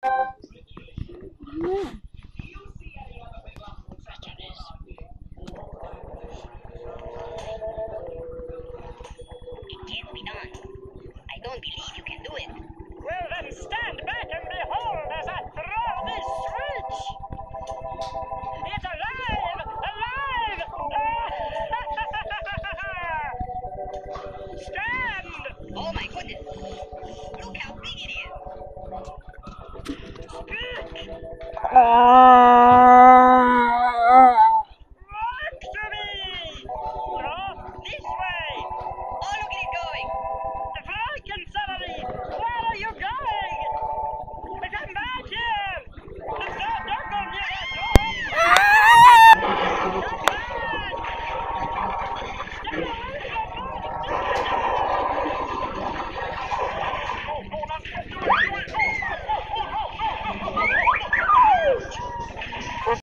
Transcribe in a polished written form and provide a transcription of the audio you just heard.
Can't be done. I don't believe you can do it. Well, then stand back and behold as I throw this switch! It's alive! Alive! Stand! Oh my goodness! Look how big it is! Speak!